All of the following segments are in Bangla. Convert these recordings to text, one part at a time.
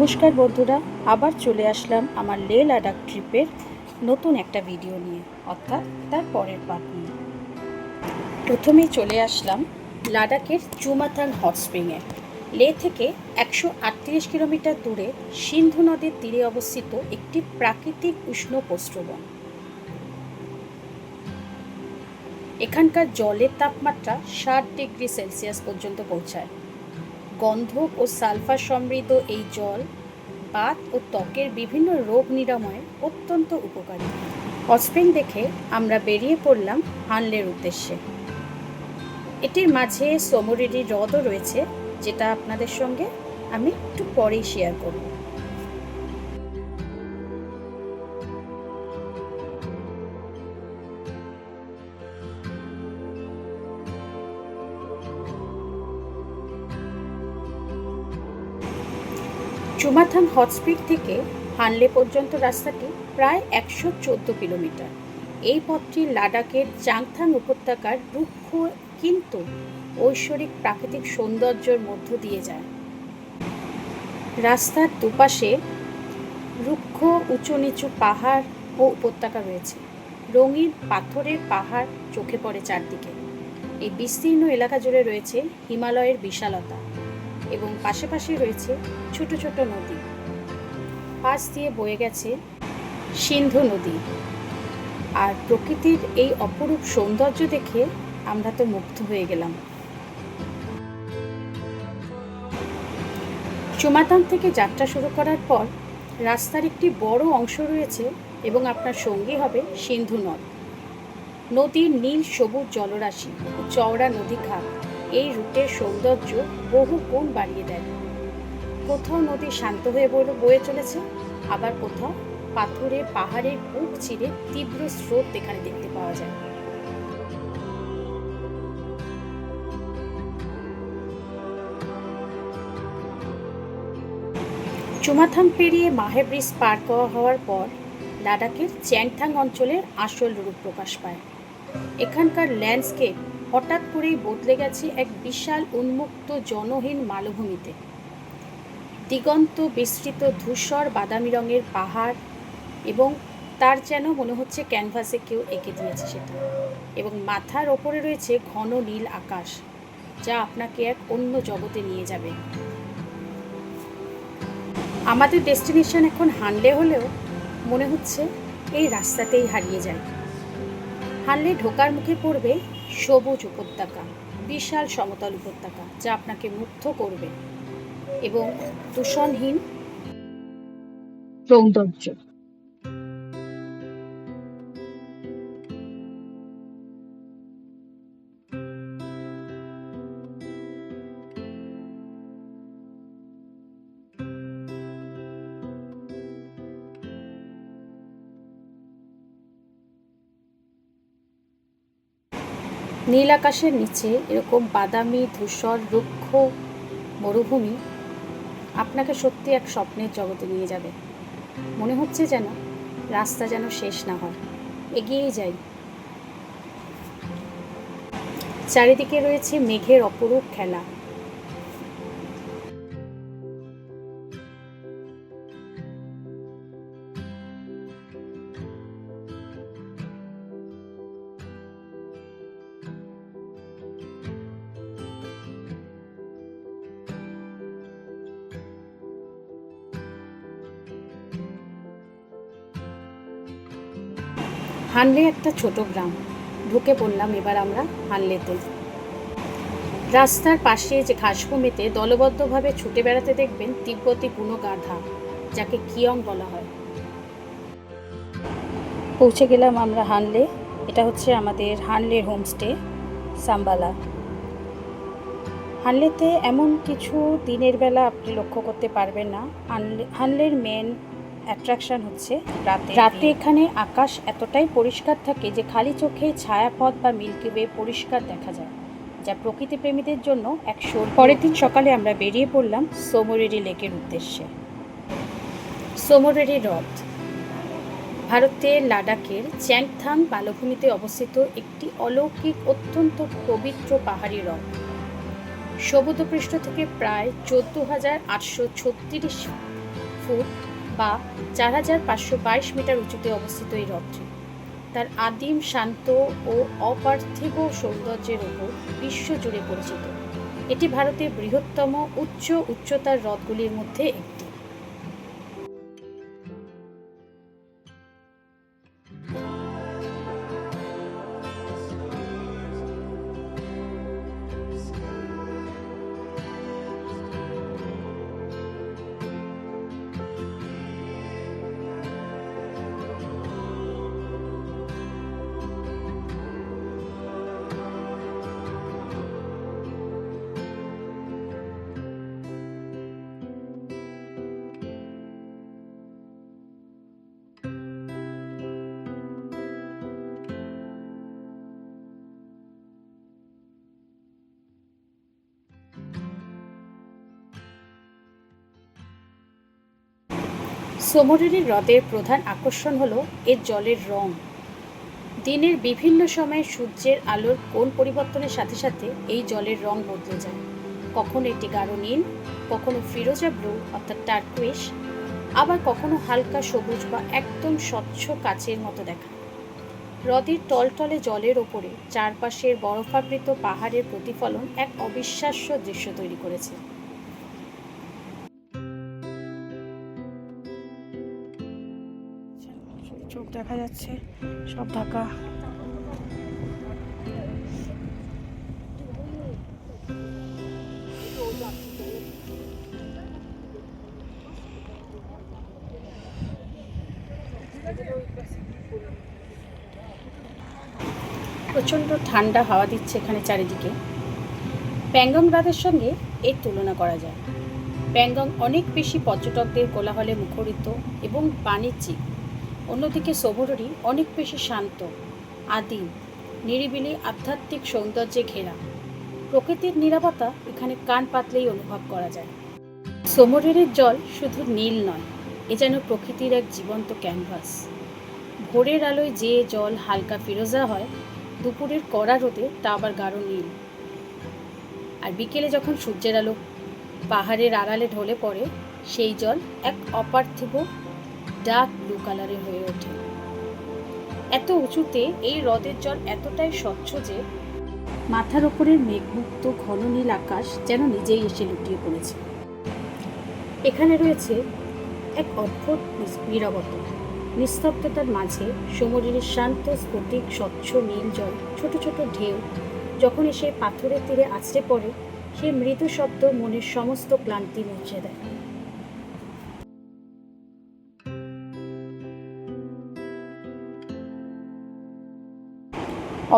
নমস্কার বন্ধুরা, আবার চলে আসলাম আমার লেহ লাদাখ ট্রিপের নতুন একটা ভিডিও নিয়ে, অর্থাৎ তার পরের পার্ট নিয়ে। প্রথমেই চলে আসলাম লাদাখের চুমাথাং হট স্প্রিংয়ে। লেহ থেকে 138 কিলোমিটার দূরে সিন্ধু নদীর তীরে অবস্থিত একটি প্রাকৃতিক উষ্ণ প্রস্রবণ। এখানকার জলের তাপমাত্রা 60 ডিগ্রি সেলসিয়াস পর্যন্ত পৌঁছায়। গন্ধ ও সালফার সমৃদ্ধ এই জল বাত ও ত্বকের বিভিন্ন রোগ নিরাময়ে অত্যন্ত উপকারী। হট স্প্রিং দেখে আমরা বেরিয়ে পড়লাম হানলের উদ্দেশ্যে। এটির মাঝে সোমোরিরি হ্রদও রয়েছে, যেটা আপনাদের সঙ্গে আমি একটু পরেই শেয়ার করব। চুমাথাং হট স্প্রিং থেকে হানলে পর্যন্ত রাস্তাটি প্রায় 114 কিলোমিটার। এই পথটি লাদাখের চাংথাং উপত্যকার রুক্ষ কিন্তু ঐশ্বরিক প্রাকৃতিক সৌন্দর্যের মধ্য দিয়ে যায়। রাস্তার দুপাশে রুক্ষ উঁচু নিচু পাহাড় ও উপত্যকা রয়েছে। রঙিন পাথরের পাহাড় চোখে পড়ে চারদিকে। এই বিস্তীর্ণ এলাকা জুড়ে রয়েছে হিমালয়ের বিশালতা এবং পাশে রয়েছে ছোট ছোট নদী। পাশ দিয়ে বয়ে গেছে সিন্ধু নদী। আর প্রকৃতির এই অপরূপ সৌন্দর্য দেখে আমরা তো মুগ্ধ হয়ে গেলাম। চুমাথাং থেকে যাত্রা শুরু করার পর রাস্তার একটি বড় অংশ রয়েছে এবং আপনার সঙ্গী হবে সিন্ধু নদ। নদীর নীল সবুজ জলরাশি ও চওড়া নদী খাত এই রুটের সৌন্দর্য বহু গুণ বাড়িয়ে দেয়। কোথাও নদী শান্ত হয়ে বয়ে চলেছে, আবার কোথাও পাথরের পাহাড়ের বুক চিরে তীব্র স্রোত এখানে দেখতে পাওয়া যায়। চুমাথাং পেরিয়ে মাহে ব্রিজ পার হওয়ার পর লাদাখের চ্যাংথাং অঞ্চলের আসল রূপ প্রকাশ পায়। এখানকার ল্যান্ডস্কেপ হঠাৎ করেই বদলে গেছে এক বিশাল উন্মুক্ত জনহীন মালভূমিতে। দিগন্ত বিস্তৃত ধূসর বাদামি রঙের পাহাড় এবং তার যেন মনে হচ্ছে ক্যানভাসে কেউ এঁকে দিয়েছে সেটা, এবং মাথার ওপরে রয়েছে ঘন নীল আকাশ, যা আপনাকে এক অন্য জগতে নিয়ে যাবে। আমাদের ডেস্টিনেশন এখন হানলে হলেও মনে হচ্ছে এই রাস্তাতেই হারিয়ে যায়। হানলে ঢোকার মুখে পড়বে সবুজ উপত্যকা, বিশাল সমতল উপত্যকা, যা আপনাকে মুগ্ধ করবে এবং দূষণহীন সৌন্দর্য। নীল আকাশের নিচে এরকম বাদামি ধূসর রুক্ষ মরুভূমি আপনাকে সত্যি এক স্বপ্নের জগতে নিয়ে যাবে। মনে হচ্ছে যেন রাস্তা যেন শেষ না হয়, এগিয়েই যাই। চারিদিকে রয়েছে মেঘের অপরূপ খেলা। হানলে একটা ছোট গ্রাম। ঢুকে পড়লাম এবার আমরা হানলেতে। রাস্তার পাশে যে ঘাসভূমিতে দলবদ্ধভাবে ছুটে বেড়াতে দেখবেন তিব্বতী বুনো গাধা, যাকে কিয়ং বলা হয়। পৌঁছে গেলাম আমরা হানলে। এটা হচ্ছে আমাদের হানলের হোমস্টে সাম্বালা। হানলেতে এমন কিছু দিনের বেলা আপনি লক্ষ্য করতে পারবেন না। হানলের মেন অ্যাট্রাকশান হচ্ছে রাতে এখানে আকাশ এতটাই পরিষ্কার থাকে যে খালি চোখে ছায়াপথ বা মিল্কি ওয়ে পরিষ্কার দেখা যায়, যা প্রকৃতি প্রেমীদের জন্য এক স্বর্গ। পরের দিন সকালে আমরা বেরিয়ে পড়লাম সোমোরিরি লেকের উদ্দেশ্যে। সোমোরিরি হ্রদ ভারতের লাদাখের চ্যাংথাং মালভূমিতে অবস্থিত একটি অলৌকিক অত্যন্ত পবিত্র পাহাড়ি হ্রদ। সমুদ্রপৃষ্ঠ থেকে প্রায় 14,836 ফুট বা 4522 মিটার উঁচুতে অবস্থিত এই হ্রদটি তার আদিম, শান্ত ও অপার্থিব সৌন্দর্যের ওপর বিশ্বজুড়ে পরিচিত। এটি ভারতের বৃহত্তম উচ্চতার হ্রদগুলির মধ্যে একটি। সোমরেরি হ্রদের প্রধান আকর্ষণ হল এর জলের রং। দিনের বিভিন্ন সময়ে সূর্যের আলোর কোণ পরিবর্তনের সাথে সাথে এই জলের রং বদলে যায়। কখনো এটি গাঢ় নীল, কখনো ফিরোজা ব্লু অর্থাৎ টার্কুইশ, আবার কখনো হালকা সবুজ বা একদম স্বচ্ছ কাচের মতো দেখায়। হ্রদের টলটলে জলের ওপরে চারপাশের বরফাবৃত পাহাড়ের প্রতিফলন এক অবিশ্বাস্য দৃশ্য তৈরি করেছে। চোখ দেখা যাচ্ছে সব ঢাকা। প্রচণ্ড ঠান্ডা হাওয়া দিচ্ছে এখানে চারিদিকে। প্যাংগং হ্রদের সঙ্গে এর তুলনা করা যায়। প্যাংগং অনেক বেশি পর্যটকদের কোলাহলে মুখরিত এবং বাণিজ্যিক, অন্যদিকে সোমরেরি অনেক বেশি শান্ত, আদিম, নিরিবিলি আধ্যাত্মিক সৌন্দর্যে ঘেরা। প্রকৃতির নীরবতা এখানে কান পাতলেই অনুভব করা যায়। সোমরেরির জল শুধু নীল নয়, এ যেন প্রকৃতির এক জীবন্ত ক্যানভাস। ভোরের আলোয় যে জল হালকা ফিরোজা হয়, দুপুরের কড়া রোদে তা আবার গাঢ় নীল। আর বিকেলে যখন সূর্যের আলো পাহাড়ের আড়ালে ঢলে পড়ে, সেই জল এক অপার্থিব ডার্ক ব্লু কালারের হয়ে ওঠে। এত উঁচুতে এই হ্রদের জল এতটাই স্বচ্ছ যে মাথার ওপরের মেঘমুক্ত ঘন নীল আকাশ যেন নিজেই এসে লুটিয়ে পড়েছে। এখানে রয়েছে এক অদ্ভুত নীরবতা। নিস্তব্ধতার মাঝে সোমরেরির শান্ত স্ফটিক স্বচ্ছ নীল জল, ছোট ছোট ঢেউ যখন এসে পাথরের তীরে আছড়ে পড়ে, সে মৃদু শব্দ মনের সমস্ত ক্লান্তি মুছে দেয়।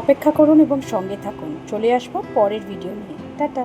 অপেক্ষা করুন এবং সঙ্গে থাকুন, চলে আসবো পরের ভিডিও নিয়ে। টাটা।